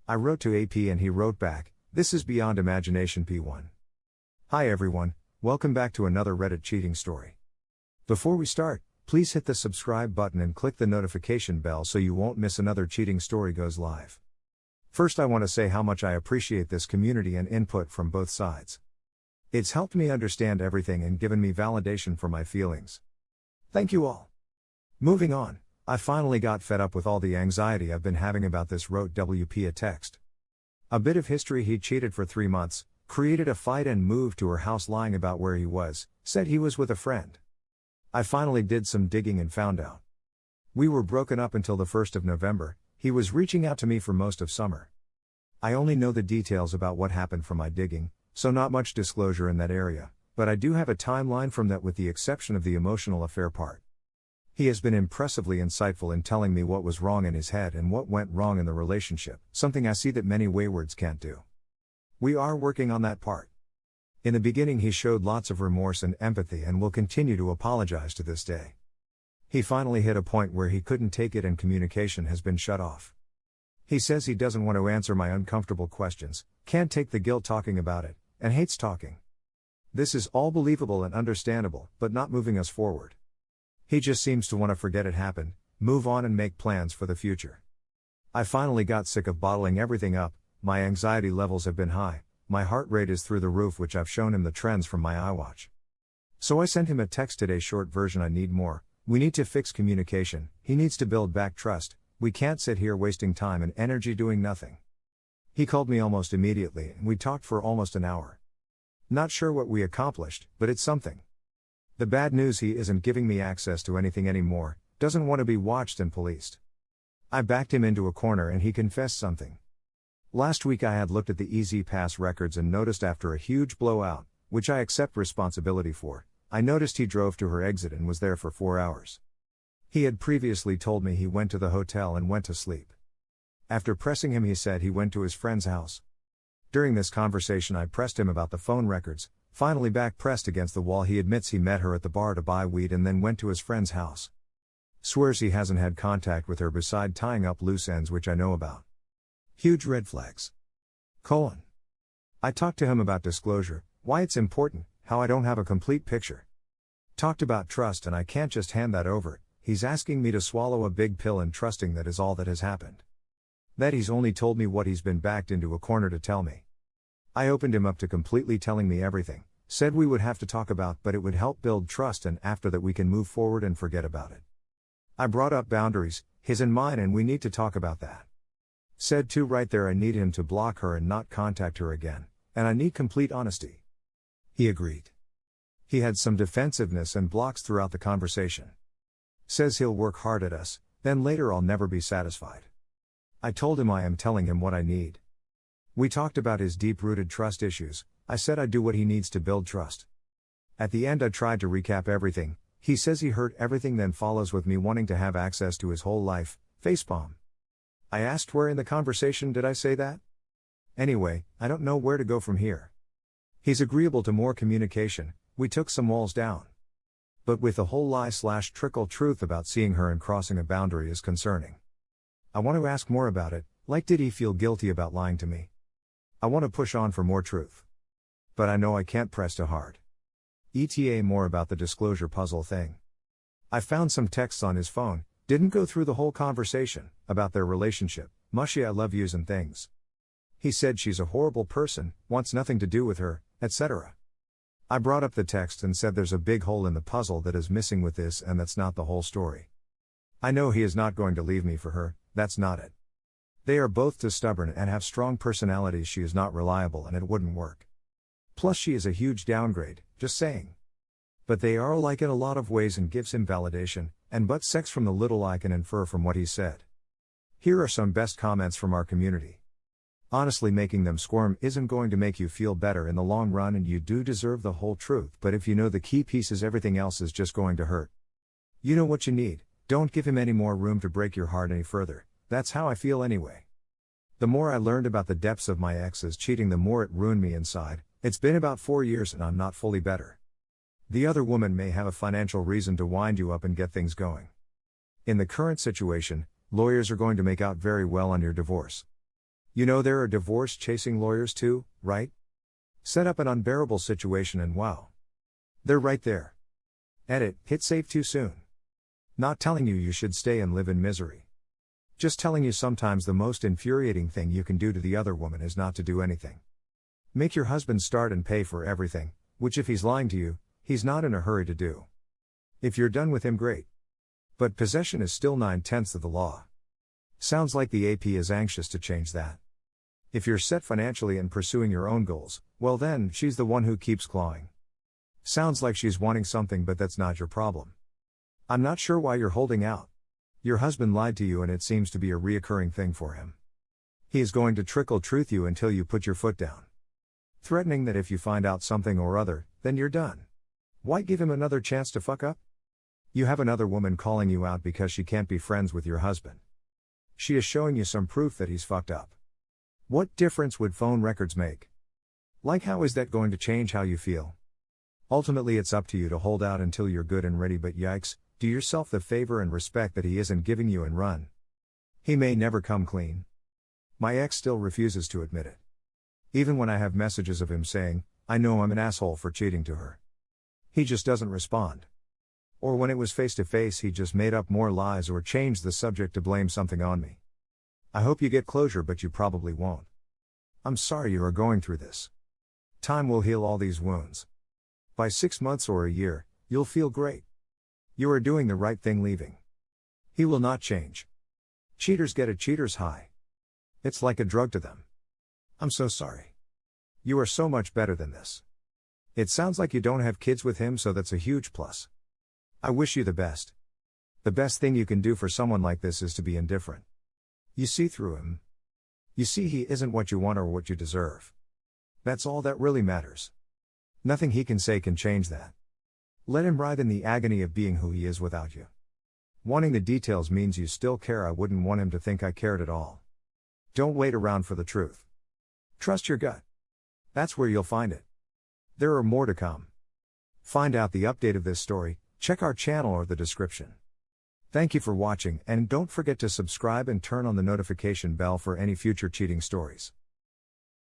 I wrote to AP and he wrote back, "This is beyond imagination P1. Hi everyone, welcome back to another Reddit cheating story. Before we start, please hit the subscribe button and click the notification bell so you won't miss another cheating story goes live. First I want to say how much I appreciate this community and input from both sides. It's helped me understand everything and given me validation for my feelings. Thank you all. Moving on, I finally got fed up with all the anxiety I've been having about this, wrote WP a text. A bit of history: he cheated for 3 months, created a fight and moved to her house lying about where he was, said he was with a friend. I finally did some digging and found out. We were broken up until the 1st of November, he was reaching out to me for most of summer. I only know the details about what happened from my digging, so not much disclosure in that area, but I do have a timeline from that with the exception of the emotional affair part. He has been impressively insightful in telling me what was wrong in his head and what went wrong in the relationship, something I see that many waywards can't do. We are working on that part. In the beginning he showed lots of remorse and empathy and will continue to apologize to this day. He finally hit a point where he couldn't take it and communication has been shut off. He says he doesn't want to answer my uncomfortable questions, can't take the guilt talking about it, and hates talking. This is all believable and understandable, but not moving us forward. He just seems to want to forget it happened, move on and make plans for the future. I finally got sick of bottling everything up, my anxiety levels have been high, my heart rate is through the roof, which I've shown him the trends from my iWatch. So I sent him a text today, short version: I need more, we need to fix communication, he needs to build back trust, we can't sit here wasting time and energy doing nothing. He called me almost immediately and we talked for almost an hour. Not sure what we accomplished, but it's something. The bad news: he isn't giving me access to anything anymore, doesn't want to be watched and policed. I backed him into a corner and he confessed something. Last week I had looked at the Easy Pass records and noticed after a huge blowout, which I accept responsibility for, I noticed he drove to her exit and was there for 4 hours. He had previously told me he went to the hotel and went to sleep. After pressing him, he said he went to his friend's house. During this conversation I pressed him about the phone records. Finally, back pressed against the wall, he admits he met her at the bar to buy weed and then went to his friend's house. Swears he hasn't had contact with her beside tying up loose ends, which I know about. Huge red flags. I talked to him about disclosure, why it's important, how I don't have a complete picture. Talked about trust and I can't just hand that over, he's asking me to swallow a big pill and trusting that is all that has happened. That he's only told me what he's been backed into a corner to tell me. I opened him up to completely telling me everything, said we would have to talk about but it would help build trust and after that we can move forward and forget about it. I brought up boundaries, his and mine, and we need to talk about that. Said too right there I need him to block her and not contact her again, and I need complete honesty. He agreed. He had some defensiveness and blocks throughout the conversation. Says he'll work hard at us, then later I'll never be satisfied. I told him I am telling him what I need. We talked about his deep-rooted trust issues, I said I'd do what he needs to build trust. At the end I tried to recap everything, he says he heard everything then follows with me wanting to have access to his whole life, facepalm. I asked where in the conversation did I say that? Anyway, I don't know where to go from here. He's agreeable to more communication, we took some walls down. But with the whole lie/trickle truth about seeing her and crossing a boundary is concerning. I want to ask more about it, like did he feel guilty about lying to me? I want to push on for more truth. But I know I can't press too hard. ETA more about the disclosure puzzle thing. I found some texts on his phone, didn't go through the whole conversation, about their relationship, mushy I love yous and things. He said she's a horrible person, wants nothing to do with her, etc. I brought up the text and said there's a big hole in the puzzle that is missing with this and that's not the whole story. I know he is not going to leave me for her, that's not it. They are both too stubborn and have strong personalities, she is not reliable and it wouldn't work. Plus she is a huge downgrade, just saying. But they are alike in a lot of ways and gives him validation, and but sex from the little I can infer from what he said. Here are some best comments from our community. Honestly, making them squirm isn't going to make you feel better in the long run and you do deserve the whole truth, but if you know the key pieces everything else is just going to hurt. You know what you need, don't give him any more room to break your heart any further, that's how I feel anyway. The more I learned about the depths of my ex's cheating the more it ruined me inside, it's been about 4 years and I'm not fully better. The other woman may have a financial reason to wind you up and get things going. In the current situation, lawyers are going to make out very well on your divorce. You know there are divorce chasing lawyers too, right? Set up an unbearable situation and wow. They're right there. Edit, hit save too soon. Not telling you should stay and live in misery. Just telling you sometimes the most infuriating thing you can do to the other woman is not to do anything. Make your husband start and pay for everything, which if he's lying to you, he's not in a hurry to do. If you're done with him, great. But possession is still 9/10 of the law. Sounds like the AP is anxious to change that. If you're set financially and pursuing your own goals, well then, she's the one who keeps clawing. Sounds like she's wanting something, but that's not your problem. I'm not sure why you're holding out. Your husband lied to you and it seems to be a reoccurring thing for him. He is going to trickle-truth you until you put your foot down. Threatening that if you find out something or other, then you're done. Why give him another chance to fuck up? You have another woman calling you out because she can't be friends with your husband. She is showing you some proof that he's fucked up. What difference would phone records make? Like, how is that going to change how you feel? Ultimately it's up to you to hold out until you're good and ready, but yikes, do yourself the favor and respect that he isn't giving you and run. He may never come clean. My ex still refuses to admit it. Even when I have messages of him saying, I know I'm an asshole for cheating to her. He just doesn't respond. Or when it was face to face, he just made up more lies or changed the subject to blame something on me. I hope you get closure, but you probably won't. I'm sorry you are going through this. Time will heal all these wounds. By 6 months or a year, you'll feel great. You are doing the right thing leaving. He will not change. Cheaters get a cheater's high. It's like a drug to them. I'm so sorry. You are so much better than this. It sounds like you don't have kids with him, so that's a huge plus. I wish you the best. The best thing you can do for someone like this is to be indifferent. You see through him. You see he isn't what you want or what you deserve. That's all that really matters. Nothing he can say can change that. Let him writhe in the agony of being who he is without you. Wanting the details means you still care. I wouldn't want him to think I cared at all. Don't wait around for the truth. Trust your gut. That's where you'll find it. There are more to come. Find out the update of this story, check our channel or the description. Thank you for watching, and don't forget to subscribe and turn on the notification bell for any future cheating stories.